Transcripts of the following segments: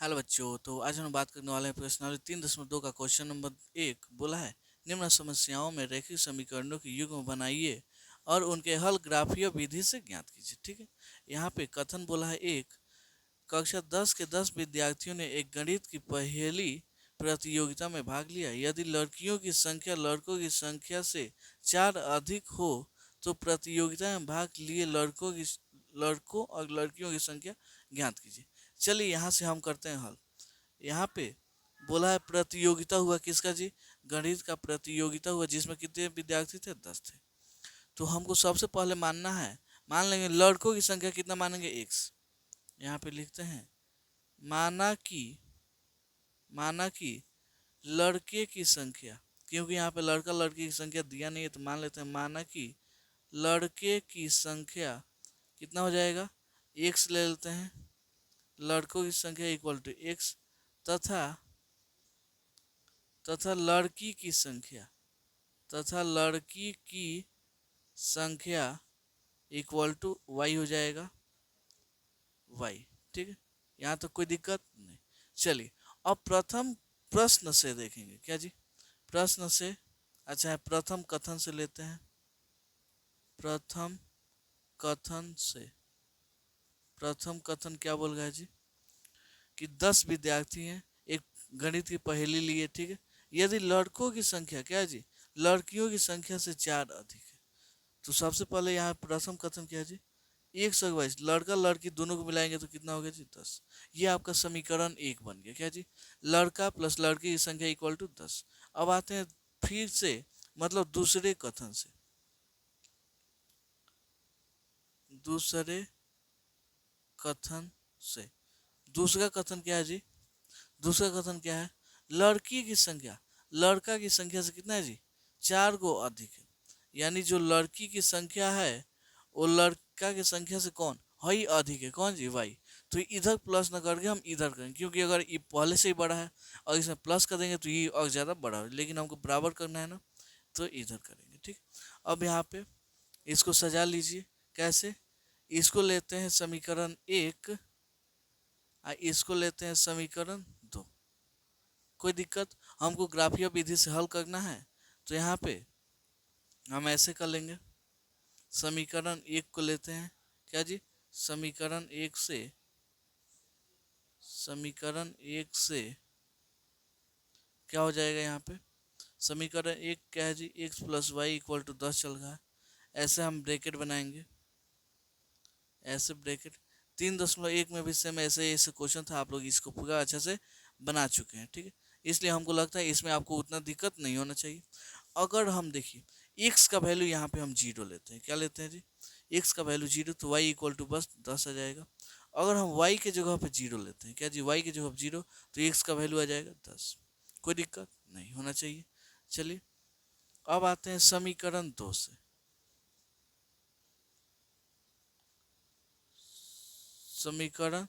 Hello बच्चों, तो आज हम बात करने वाले हैं प्रश्नावली 3.2 का क्वेश्चन नंबर 1 बोला है। निम्न समस्याओं में रैखिक समीकरणों की युग्म बनाइए और उनके हल ग्राफीय विधि से ज्ञात कीजिए। ठीक है, यहाँ पे कथन बोला है एक, कक्षा 10 के 10 विद्यार्थियों ने एक गणित की पहेली प्रतियोगिता में भाग लिया। यदि लड़कियों की संख्या लड़कों की संख्या से 4 अधिक हो तो प्रतियोगिता में भाग लिए लड़कों और लड़कियों की संख्या ज्ञात कीजिए। चलिए यहाँ से हम करते हैं हल। यहाँ पे बोला है प्रतियोगिता हुआ किसका जी, गणित का प्रतियोगिता हुआ जिसमें कितने विद्यार्थी थे, 10 थे। तो हमको सबसे पहले मानना है, मान लेंगे लड़कों की संख्या कितना मानेंगे, x। यहाँ पे लिखते हैं माना कि लड़के की संख्या, क्योंकि यहाँ पे लड़का लड़की की संख्या दिया नहीं है तो मान लेते हैं माना कि लड़के की संख्या कितना हो जाएगा, x ले लेते हैं। लड़कों की संख्या इक्वल टू x तथा लड़की की संख्या इक्वल टू y हो जाएगा, y। ठीक है, यहाँ तो कोई दिक्कत नहीं। चलिए अब प्रथम प्रश्न से देखेंगे क्या जी, प्रश्न से अच्छा है, प्रथम कथन से लेते हैं। प्रथम कथन क्या बोल रहा है जी, कि 10 विद्यार्थी हैं, एक गणित की पहेली लिए। ठीक है, यदि लड़कों की संख्या क्या है जी, लड़कियों की संख्या से 4 अधिक है, तो सबसे पहले यहाँ प्रथम कथन क्या है जी, 122 लड़का लड़की दोनों को मिलाएंगे तो कितना हो गया जी, 10। ये आपका समीकरण 1 बन गया क्या जी, लड़का प्लस लड़की की संख्या इक्वल टू 10। अब आते हैं फिर से, मतलब दूसरे कथन से। दूसरा कथन क्या है जी, दूसरा कथन क्या है, लड़की की संख्या लड़का की संख्या से कितना है जी, 4 को अधिक है। यानी जो लड़की की संख्या है वो लड़का की संख्या से कौन ही अधिक है, कौन जी, वाई। तो इधर प्लस न करके हम इधर करेंगे, क्योंकि अगर ये पहले से ही बड़ा है और इसमें प्लस कर देंगे तो ये और ज़्यादा बड़ा है, लेकिन हमको बराबर करना है ना, तो इधर करेंगे। ठीक, अब यहाँ पे इसको सजा लीजिए। कैसे, इसको लेते हैं समीकरण 1 और इसको लेते हैं समीकरण 2। कोई दिक्कत, हमको ग्राफीय विधि से हल करना है तो यहाँ पे हम ऐसे कर लेंगे। समीकरण 1 को लेते हैं क्या जी, समीकरण एक से क्या हो जाएगा, यहाँ पे समीकरण 1 क्या है जी, x plus Y equal to 10 चल रहा है। ऐसे हम ब्रैकेट बनाएंगे, ऐसे ब्रैकेट 3.1 में भी सेम ऐसे ऐसे क्वेश्चन था, आप लोग इसको पूरा अच्छे से बना चुके हैं। ठीक है, इसलिए हमको लगता है इसमें आपको उतना दिक्कत नहीं होना चाहिए। अगर हम देखिए x का वैल्यू यहाँ पे हम 0 लेते हैं, क्या लेते हैं जी, x का वैल्यू 0, तो y इक्वल टू बस 10 आ जाएगा। अगर हम y के जगह पे 0 लेते हैं, क्या जी, y के जगह पे 0, तो x का वैल्यू आ जाएगा 10। कोई दिक्कत नहीं होना चाहिए। चलिए अब आते हैं समीकरण 2 से। समीकरण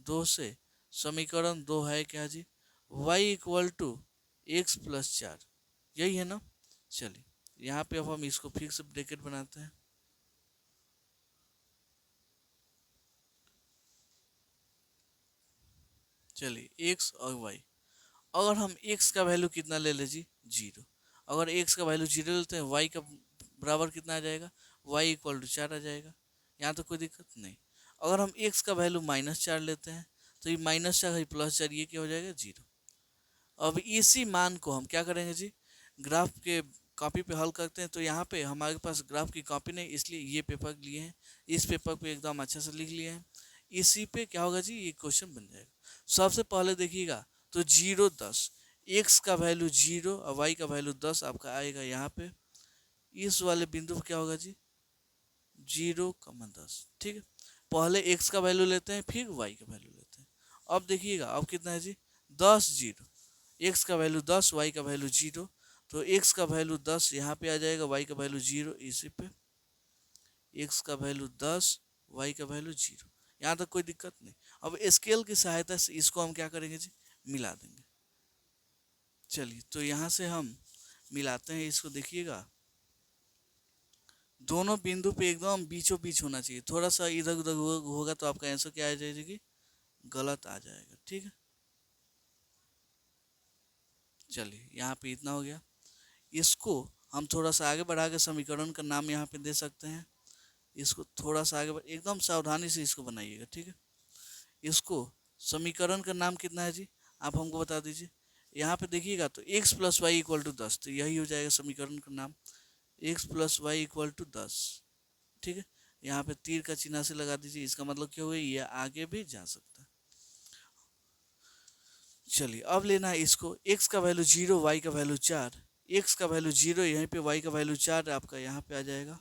2 से, समीकरण 2 है क्या जी, y equal to X plus 4, यही है ना। चलिए यहाँ पे अब हम इसको फिर से ब्रैकेट बनाते हैं। चलिए x और y, अगर हम x का वैल्यू कितना ले ले जी, 0। अगर x का वैल्यू 0 लेते हैं, y का बराबर कितना आ जाएगा, y इक्वल टू 4 आ जाएगा। यहाँ तो कोई दिक्कत नहीं। अगर हम x का वैल्यू -4 लेते हैं तो ये -4 +4, ये क्या हो जाएगा, 0। अब इसी मान को हम क्या करेंगे जी, ग्राफ के कॉपी पे हल करते हैं। तो यहाँ पे हमारे पास ग्राफ की कॉपी नहीं, इसलिए ये पेपर लिए हैं, इस पेपर पे एकदम अच्छे से लिख लिए हैं। इसी पे क्या होगा जी, ये क्वेश्चन बन जाएगा। सबसे पहले देखिएगा, तो 0 10, एक्स का वैल्यू 0 और वाई का वैल्यू 10 आपका आएगा यहाँ पे। इस वाले बिंदु पर क्या होगा जी, 0, 10। ठीक है, पहले एक्स का वैल्यू लेते हैं फिर वाई का वैल्यू लेते हैं। अब देखिएगा अब कितना है जी, 10 0, एक्स का वैल्यू 10, वाई का वैल्यू 0, तो एक्स का वैल्यू 10 यहाँ पे आ जाएगा, वाई का वैल्यू 0 इसी पे। एक्स का वैल्यू 10, वाई का वैल्यू 0, यहाँ तक कोई दिक्कत नहीं। अब स्केल की सहायता से इसको हम क्या करेंगे जी, मिला देंगे। चलिए तो यहाँ से हम मिलाते हैं इसको, देखिएगा दोनों बिंदु पे एकदम बीचों बीच होना चाहिए। थोड़ा सा इधर उधर होगा तो आपका आंसर क्या आ जाएगा, गलत आ जाएगा। ठीक है, चलिए यहाँ पे इतना हो गया। इसको हम थोड़ा सा आगे बढ़ा के समीकरण का नाम यहाँ पे दे सकते हैं। इसको थोड़ा सा आगे एकदम सावधानी से इसको बनाइएगा, ठीक है। इसको समीकरण का नाम कितना है जी, आप हमको बता दीजिए। यहाँ पे देखिएगा तो x plus Y equal to 10, तो यही हो जाएगा समीकरण का नाम, x plus Y equal to 10, ठीक है। यहाँ पे तीर का चिन्ह से लगा दीजिए, इसका मतलब क्या हुआ, ये आगे भी जा सकता है। चलिए अब लेना है इसको, x का वैल्यू 0, y का वैल्यू 4, x का वैल्यू 0 यहीं पे, y का वैल्यू 4 आपका यहाँ पे आ जाएगा,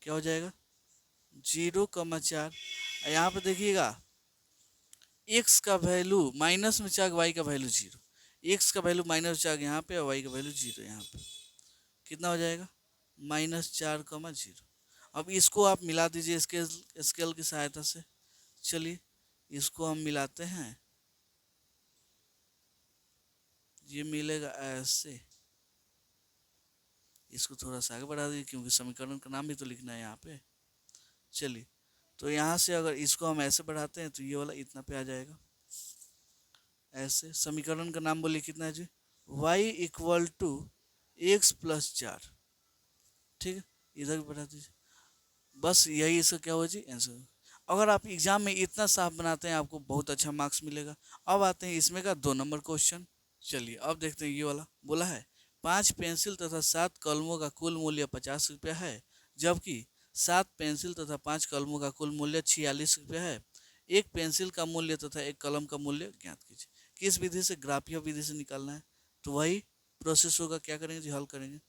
क्या हो जाएगा 0,4। यहाँ पे देखिएगा x का वैल्यू माइनस में चाक, y का वैल्यू 0, x का वैल्यू माइनस चाक यहाँ पे और y का वैल्यू 0 यहाँ पे, कितना हो जाएगा -4,0। अब इसको आप मिला दीजिए स्केल की सहायता से। चलिए इसको हम मिलाते हैं, ये मिलेगा ऐसे। इसको थोड़ा सा आगे बढ़ा दीजिए क्योंकि समीकरण का नाम भी तो लिखना है यहाँ पे। चलिए तो यहाँ से अगर इसको हम ऐसे बढ़ाते हैं तो ये वाला इतना पे आ जाएगा ऐसे। समीकरण का नाम बोलिए कितना है जी, y equal to X plus 4, ठीक है। इधर भी बढ़ा दीजिए, बस यही इसका क्या हुआ जी आंसर। अगर आप एग्जाम में इतना साफ बनाते हैं आपको बहुत अच्छा मार्क्स मिलेगा। अब आते हैं इसमें का 2 नंबर क्वेश्चन। चलिए अब देखते हैं, ये वाला बोला है 5 पेंसिल तथा 7 कलमों का कुल मूल्य 50 रुपया है, जबकि 7 पेंसिल तथा 5 कलमों का कुल मूल्य 46 रुपया है। एक पेंसिल का मूल्य तथा एक कलम का मूल्य ज्ञात कीजिए। किस विधि से, ग्राफिया विधि से निकालना है। तो वही प्रोसेस होगा, क्या करेंगे जी, हल करेंगे।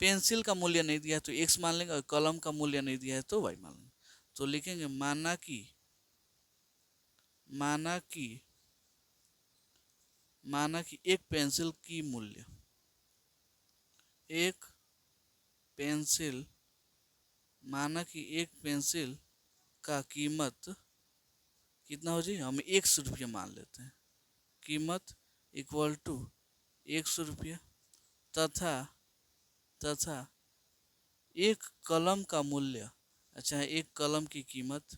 पेंसिल का मूल्य नहीं दिया है तो x मान लेंगे और कलम का मूल्य नहीं दिया है तो y मान लेंगे। तो लिखेंगे माना कि माना कि माना कि एक पेंसिल की मूल्य, एक पेंसिल, माना कि एक पेंसिल का कीमत कितना हो जी, हम 100 रुपया मान लेते हैं, कीमत इक्वल टू 100 रुपया, तथा तथा एक कलम का मूल्य, अच्छा एक कलम की कीमत,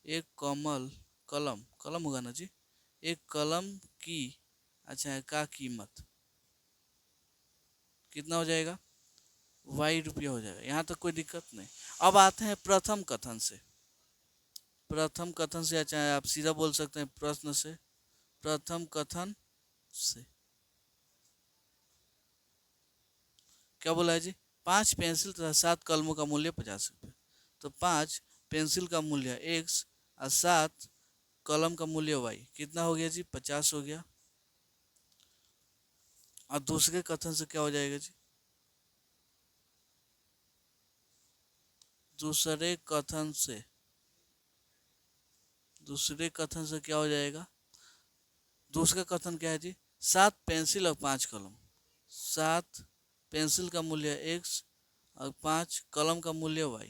एक कलम कलम होगा ना जी, एक कलम की, अच्छा का कीमत कितना हो जाएगा, ₹y हो जाएगा। यहाँ तक कोई दिक्कत नहीं। अब आते हैं प्रथम कथन से। प्रथम कथन से, चाहे आप सीधा बोल सकते हैं प्रश्न से, प्रथम कथन से क्या बोला है जी, 5 पेंसिल तथा 7 कलमों का मूल्य 50 रुपये। तो 5 पेंसिल का मूल्य x और 7 कलम का मूल्य y, कितना हो गया जी, 50 हो गया। और दूसरे कथन से क्या हो जाएगा जी, दूसरे कथन से क्या हो जाएगा, दूसरा कथन क्या है जी, 7 पेंसिल और 5 कलम, 7 पेंसिल का मूल्य x और 5 कलम का मूल्य y,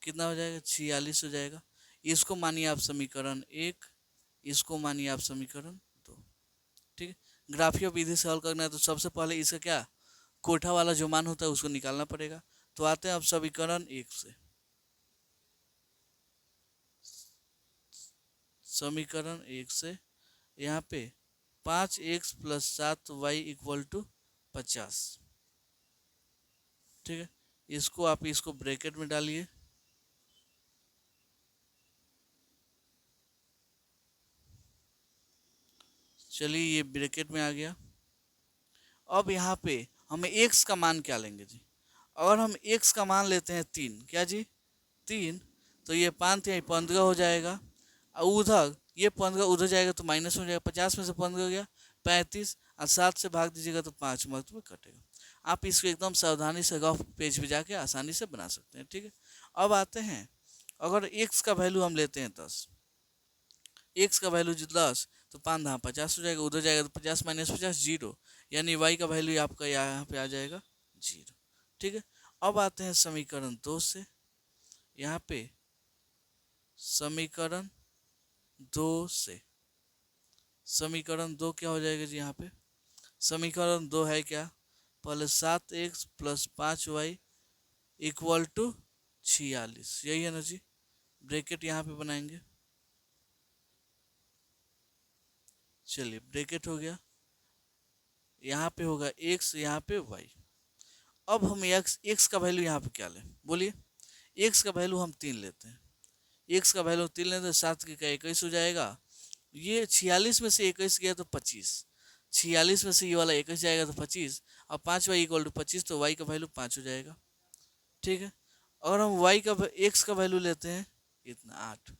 कितना हो जाएगा 46 हो जाएगा। इसको मानिए आप समीकरण 1, इसको मानिए आप समीकरण 2, ठीक है। ग्राफीय विधि से हल करना है तो सबसे पहले इसका क्या, कोठा वाला जो मान होता है उसको निकालना पड़ेगा। तो आते हैं अब समीकरण 1 से, समीकरण 1 से यहाँ पे 5x plus 7y equal to 50, ठीक है। इसको आप इसको ब्रैकेट में डालिए, चलिए ये ब्रैकेट में आ गया। अब यहाँ पे हमें x का मान क्या लेंगे जी, अगर हम x का मान लेते हैं 3, क्या जी 3, तो ये 5 या 15 हो जाएगा, और उधर ये 15 उधर जाएगा तो माइनस हो जाएगा, 50 में से 15 हो गया 35, और 7 से भाग दीजिएगा तो 5 मार्क्स में कटेगा। आप इसको एकदम सावधानी से रफ पेज पे जाके आसानी से बना सकते हैं, ठीक है। अब आते हैं, अगर x का वैल्यू हम लेते हैं 10, x का वैल्यू 10, तो 5 हाँ 50 हो जाएगा, उधर जाएगा तो 50 माइनस 50 0, यानी y का वैल्यू आपका यहाँ पे आ जाएगा 0, ठीक है। अब आते हैं समीकरण 2 से, यहाँ पे समीकरण 2 से, समीकरण 2 क्या हो जाएगा जी, यहाँ पे समीकरण 2 है क्या, पहले 7x plus 5y equal to 46, यही है ना जी। ब्रैकेट यहाँ पे बनाएंगे, चलिए ब्रैकेट हो गया। यहाँ पे होगा x, यहाँ पे y। अब हम x का वैल्यू यहाँ पे क्या लें, बोलिए। x का वैल्यू हम 3 लेते हैं, x का वैल्यू 3 लेते हैं, 7 के का 21 हो जाएगा। ये 46 में से 21 गया तो 25, 46 में से ये वाला 21 जाएगा तो 25। अब 5y इक्वल टू 25, तो y का वैल्यू 5 हो जाएगा, ठीक है। और हम y का x का वैल्यू लेते हैं इतना 8,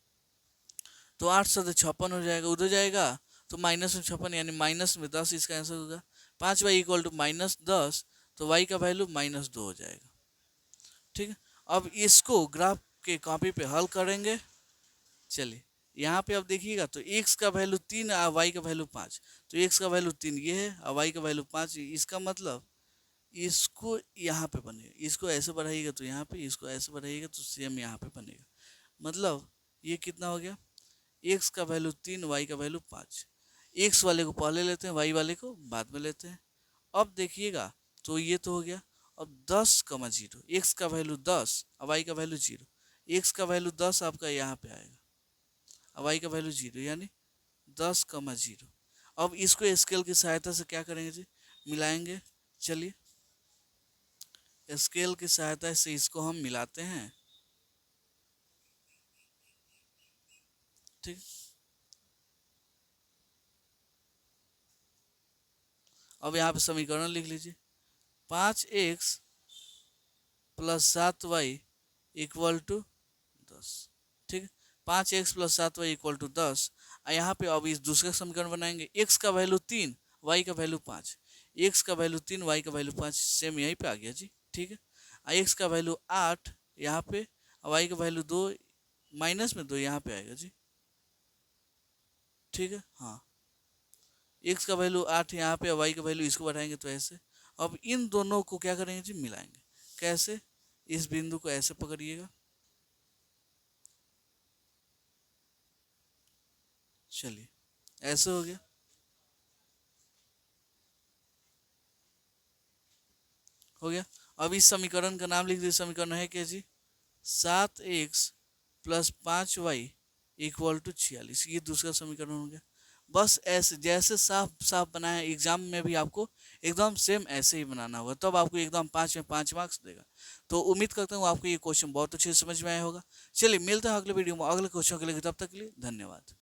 तो 8 से 56 हो जाएगा, उधर जाएगा तो माइनस में 56 यानी माइनस में 10, इसका आंसर होगा। 5y इक्वल टू -10, तो y का वैल्यू -2 हो जाएगा, ठीक है। अब इसको ग्राफ के कॉपी पे हल करेंगे। चलिए यहाँ पे अब देखिएगा तो x का वैल्यू 3 और y का वैल्यू 5, तो x का वैल्यू 3 ये है और y का वैल्यू 5, इसका मतलब इसको यहाँ पे बनेगा, इसको ऐसे बढ़ाइएगा तो यहाँ पे, इसको ऐसे बढ़ाइएगा तो सेम यहाँ पे बनेगा। मतलब ये कितना हो गया, x का वैल्यू 3, y का वैल्यू 5। x वाले को पहले लेते हैं, y वाले को बाद में लेते हैं। अब देखिएगा तो ये तो हो गया। अब 10,0, x का वैल्यू 10 और y का वैल्यू 0, x का वैल्यू 10 आपका यहाँ पे आएगा और y का वैल्यू 0, यानी 10,0। अब इसको स्केल की सहायता से क्या करेंगे जी, मिलाएंगे। चलिए स्केल की सहायता से इसको हम मिलाते हैं, ठीक। अब यहाँ पे समीकरण लिख लीजिए, 5x plus 7y equal to 10, ठीक है। 5x plus 7y equal to 10। यहाँ पे अब इस दूसरे समीकरण बनाएंगे, x का वैल्यू 3, y का वैल्यू 5, x का वैल्यू 3, y का वैल्यू 5, सेम यहीं पे आ गया जी, ठीक है। x का वैल्यू 8 यहाँ पे, y का वैल्यू 2, माइनस में 2 यहाँ पे आएगा जी, ठीक है। हाँ, x का वैल्यू 8 यहाँ पे, y का वैल्यू इसको बढ़ाएंगे तो ऐसे। अब इन दोनों को क्या करेंगे जी, मिलाएंगे। कैसे, इस बिंदु को ऐसे पकड़िएगा, चलिए ऐसे हो गया, हो गया। अब इस समीकरण का नाम लिख दीजिए, समीकरण है क्या जी, 7x plus 5y equal to 46, ये दूसरा समीकरण हो गया। बस ऐसे जैसे साफ साफ बनाया, एग्जाम में भी आपको एकदम सेम ऐसे ही बनाना होगा, तब आपको एकदम 5 में 5 मार्क्स देगा। तो उम्मीद करता हूँ आपको ये क्वेश्चन बहुत अच्छे से समझ में आया होगा। चलिए मिलते हैं अगले वीडियो में अगले क्वेश्चन के लिए, तब तक के लिए धन्यवाद।